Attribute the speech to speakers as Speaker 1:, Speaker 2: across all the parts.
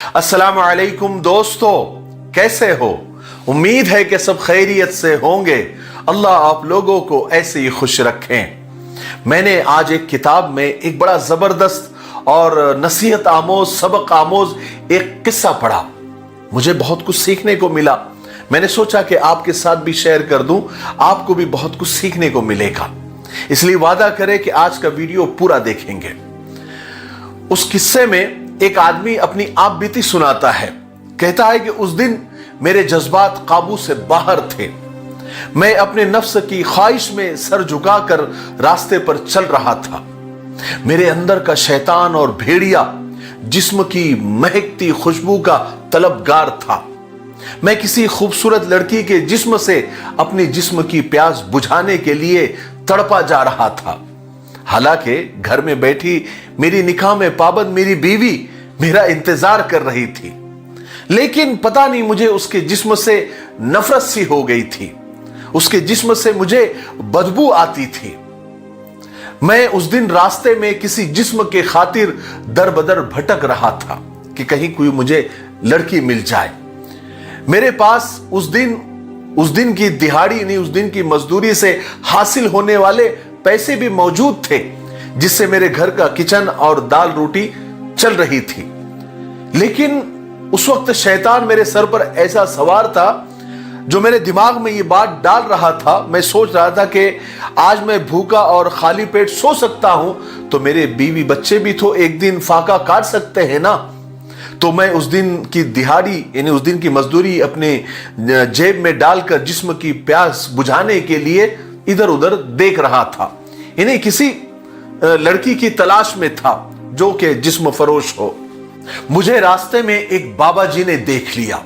Speaker 1: अस्सलाम वालेकुम दोस्तों, कैसे हो? उम्मीद है कि सब खैरियत से होंगे। अल्लाह आप लोगों को ऐसे ही खुश रखें। मैंने आज एक किताब में एक बड़ा जबरदस्त और नसीहत आमोज, सबक आमोज एक किस्सा पढ़ा। मुझे बहुत कुछ सीखने को मिला। मैंने सोचा कि आपके साथ भी शेयर कर दूं, आपको भी बहुत कुछ सीखने को मिलेगा। इसलिए वादा करें कि आज का वीडियो पूरा देखेंगे। उस किस्से में एक आदमी अपनी आप बीती सुनाता है। कहता है कि उस दिन मेरे जज्बात काबू से बाहर थे। मैं अपने नफ्स की ख्वाहिश में सर झुकाकर रास्ते पर चल रहा था। मेरे अंदर का शैतान और भेड़िया जिस्म की महकती खुशबू का तलबगार था। मैं किसी खूबसूरत लड़की के जिस्म से अपनी जिस्म की प्यास बुझाने के लिए तड़पा जा रहा था। हालांकि घर में बैठी मेरी निकाह में पाबंद मेरी बीवी मेरा इंतजार कर रही थी, लेकिन पता नहीं मुझे उसके जिस्म से नफरत सी हो गई थी। उसके जिस्म से मुझे बदबू आती थी। मैं उस दिन रास्ते में किसी जिस्म के खातिर दर बदर भटक रहा था कि कहीं कोई मुझे लड़की मिल जाए। मेरे पास उस दिन की दिहाड़ी नहीं, उस दिन की मजदूरी से हासिल होने वाले पैसे भी मौजूद थे, जिससे मेरे घर का किचन और दाल रोटी चल रही थी। लेकिन उस वक्त शैतान मेरे सर पर ऐसा सवार था जो मेरे दिमाग में ये बात डाल रहा था। मैं सोच रहा था कि आज मैं भूखा और खाली पेट सो सकता हूं तो मेरे बीवी बच्चे भी तो एक दिन फाका काट सकते हैं ना। तो मैं उस दिन की दिहाड़ी यानी उस दिन की मजदूरी अपने जेब में डालकर जिस्म की प्यास बुझाने के लिए इधर उधर देख रहा था। इन्हें किसी लड़की की तलाश में था जो कि जिस्म फरोश हो। मुझे रास्ते में एक बाबा जी ने देख लिया।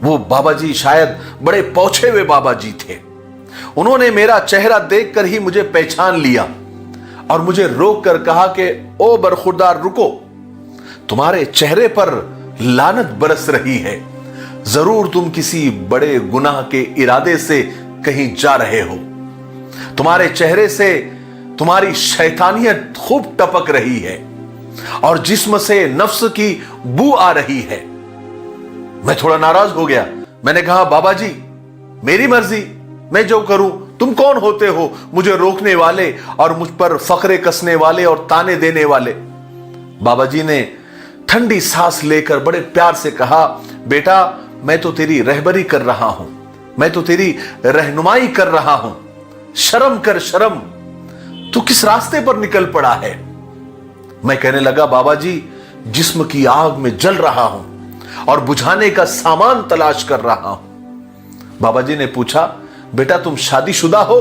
Speaker 1: वो बाबा जी शायद बड़े पहुंचे हुए बाबा जी थे। उन्होंने मेरा चेहरा देखकर ही मुझे पहचान लिया और मुझे रोक कर कहा कि ओ बरखुरदार रुको, तुम्हारे चेहरे पर लानत बरस रही है। जरूर तुम किसी बड़े गुनाह के इरादे से कहीं जा रहे हो। तुम्हारे चेहरे से तुम्हारी शैतानियत खूब टपक रही है और जिस्म से नफ्स की बू आ रही है। मैं थोड़ा नाराज हो गया। मैंने कहा बाबा जी, मेरी मर्जी, मैं जो करूं। तुम कौन होते हो मुझे रोकने वाले और मुझ पर फकरे कसने वाले और ताने देने वाले? बाबा जी ने ठंडी सांस लेकर बड़े प्यार से कहा, बेटा मैं तो तेरी रहबरी कर रहा हूं, मैं तो तेरी रहनुमाई कर रहा हूं। शर्म कर शर्म, तू किस रास्ते पर निकल पड़ा है? मैं कहने लगा बाबा जी, जिस्म की आग में जल रहा हूं और बुझाने का सामान तलाश कर रहा हूं। बाबा जी ने पूछा, बेटा तुम शादीशुदा हो?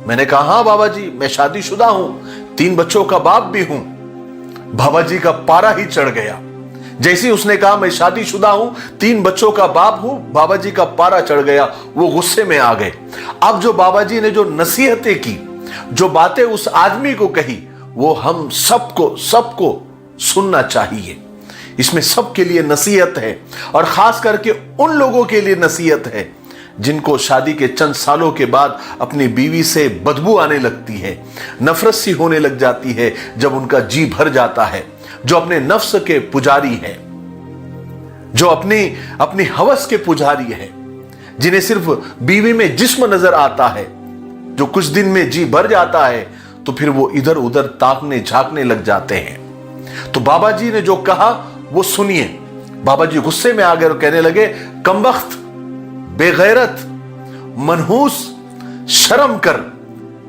Speaker 1: मैंने कहा हां बाबा जी, मैं शादीशुदा हूं, 3 बच्चों का बाप भी हूं। बाबा जी का पारा ही चढ़ गया। जैसे उसने कहा मैं शादीशुदा हूं, 3 बच्चों का बाप हूं, बाबा जी का पारा चढ़ गया। वो गुस्से में आ गए। अब जो बाबा जी ने जो नसीहतें की, जो बातें उस आदमी को कही, वो हम सबको सुनना चाहिए। इसमें सबके लिए नसीहत है और खास करके उन लोगों के लिए नसीहत है जिनको शादी के चंद सालों के बाद अपनी बीवी से बदबू आने लगती है, नफरत सी होने लग जाती है जब उनका जी भर जाता है। जो अपने नफ्स के पुजारी हैं, जो अपनी हवस के पुजारी हैं, जिन्हें सिर्फ बीवी में जिस्म नजर आता है, जो कुछ दिन में जी भर जाता है तो फिर वो इधर उधर ताकने झांकने लग जाते हैं। तो बाबा जी ने जो कहा वो सुनिए। बाबा जी गुस्से में आ गए और कहने लगे, कमबख्त, बेगैरत, मनहूस, शर्म कर,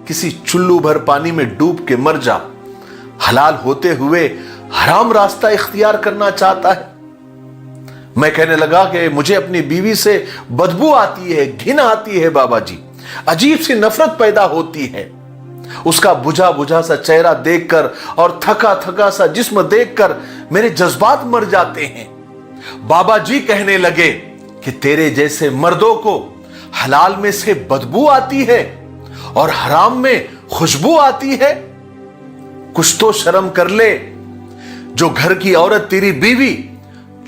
Speaker 1: किसी चुल्लू भर पानी में डूब के मर जा। हलाल होते हुए हराम रास्ता इख्तियार करना चाहता है। मैं कहने लगा कि मुझे अपनी बीवी से बदबू आती है, घिन आती है बाबा जी, अजीब सी नफरत पैदा होती है। उसका बुझा बुझा सा चेहरा देखकर और थका थका सा जिस्म देखकर मेरे जज्बात मर जाते हैं। बाबा जी कहने लगे कि तेरे जैसे मर्दों को हलाल में से बदबू आती है और हराम में खुशबू आती है। कुछ तो शर्म कर ले। जो घर की औरत तेरी बीवी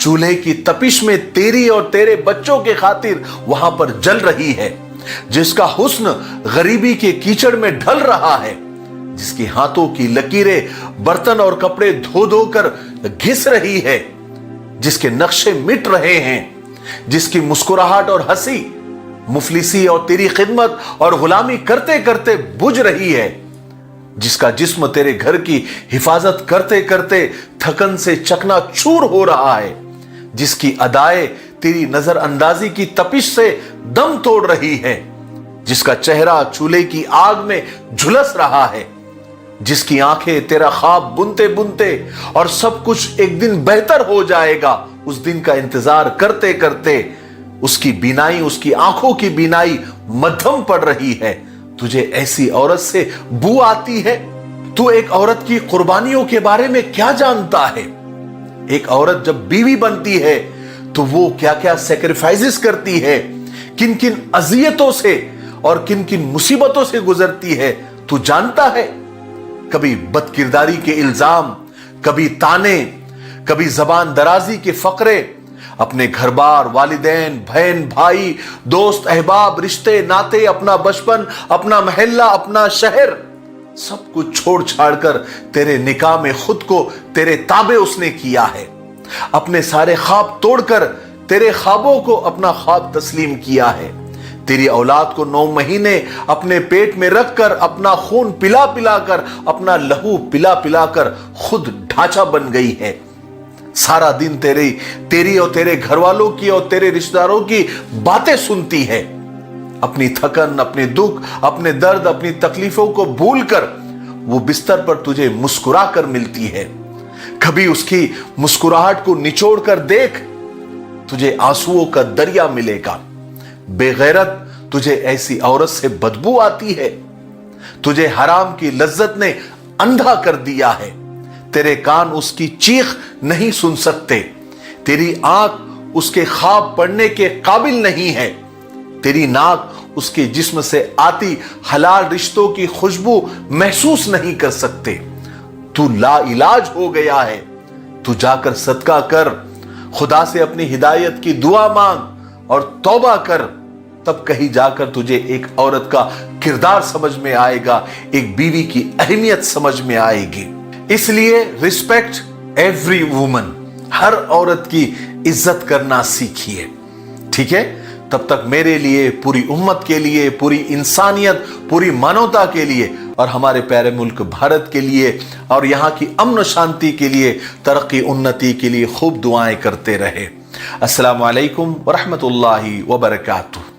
Speaker 1: चूल्हे की तपिश में तेरी और तेरे बच्चों के खातिर वहां पर जल रही है, जिसका हुस्न गरीबी के कीचड़ में ढल रहा है, जिसके हाथों की लकीरें बर्तन और कपड़े धो धो कर घिस रही है, जिसके नक्शे मिट रहे हैं, जिसकी मुस्कुराहट और हंसी मुफलिसी और तेरी खिदमत और गुलामी करते करते बुझ रही है, जिसका जिस्म तेरे घर की हिफाजत करते करते थकन से चकनाचूर हो रहा है, जिसकी अदाएं तेरी नजर अंदाजी की तपिश से दम तोड़ रही है, जिसका चेहरा चूल्हे की आग में झुलस रहा है, जिसकी आंखें तेरा ख्वाब बुनते बुनते और सब कुछ एक दिन बेहतर हो जाएगा उस दिन का इंतजार करते करते उसकी बीनाई, उसकी आंखों की बीनाई मध्यम पड़ रही है, तुझे ऐसी औरत से बू आती है। तू एक औरत की कुर्बानियों के बारे में क्या जानता है? एक औरत जब बीवी बनती है तो वो क्या क्या सैक्रिफाइसेस करती है, किन किन अजियतों से और किन किन मुसीबतों से गुजरती है, तू जानता है? कभी बदकिरदारी के इल्जाम, कभी ताने, कभी जबान दराजी के फकरे, अपने घर बार, वालिदैन, बहन, भाई, दोस्त, अहबाब, रिश्ते, नाते, अपना बचपन, अपना महल्ला, अपना शहर, सब कुछ छोड़ छाड़ कर तेरे निकाह में खुद को तेरे ताबे उसने किया है। अपने सारे ख्वाब तोड़कर तेरे ख्वाबों को अपना ख्वाब तस्लीम किया है। तेरी औलाद को 9 महीने अपने पेट में रखकर अपना खून पिला पिला कर, अपना लहू पिला पिला कर खुद ढांचा बन गई है। सारा दिन तेरी और तेरे घर वालों की और तेरे रिश्तेदारों की बातें सुनती है। अपनी थकन, अपने दुख, अपने दर्द, अपनी तकलीफों को भूलकर वो बिस्तर पर तुझे मुस्कुरा कर मिलती है। कभी उसकी मुस्कुराहट को निचोड़ कर देख, तुझे आंसुओं का दरिया मिलेगा। बेगैरत, तुझे ऐसी औरत से बदबू आती है। तुझे हराम की लज्जत ने अंधा कर दिया है। तेरे कान उसकी चीख नहीं सुन सकते, तेरी आंख उसके ख्वाब पढ़ने के काबिल नहीं है, तेरी नाक उसके जिस्म से आती हलाल रिश्तों की खुशबू महसूस नहीं कर सकते। तू लाइलाज हो गया है। तू जाकर सदका कर, खुदा से अपनी हिदायत की दुआ मांग और तौबा कर, तब कहीं जाकर तुझे एक औरत का किरदार समझ में आएगा, एक बीवी की अहमियत समझ में आएगी। इसलिए रिस्पेक्ट एवरी वुमन, हर औरत की इज्जत करना सीखिए, ठीक है? तब तक मेरे लिए, पूरी उम्मत के लिए, पूरी इंसानियत, पूरी मानवता के लिए और हमारे प्यारे मुल्क भारत के लिए और यहाँ की अमन शांति के लिए, तरक्की उन्नति के लिए खूब दुआएं करते रहे। अस्सलामु अलैकुम व रहमतुल्लाहि व बरकातुहू।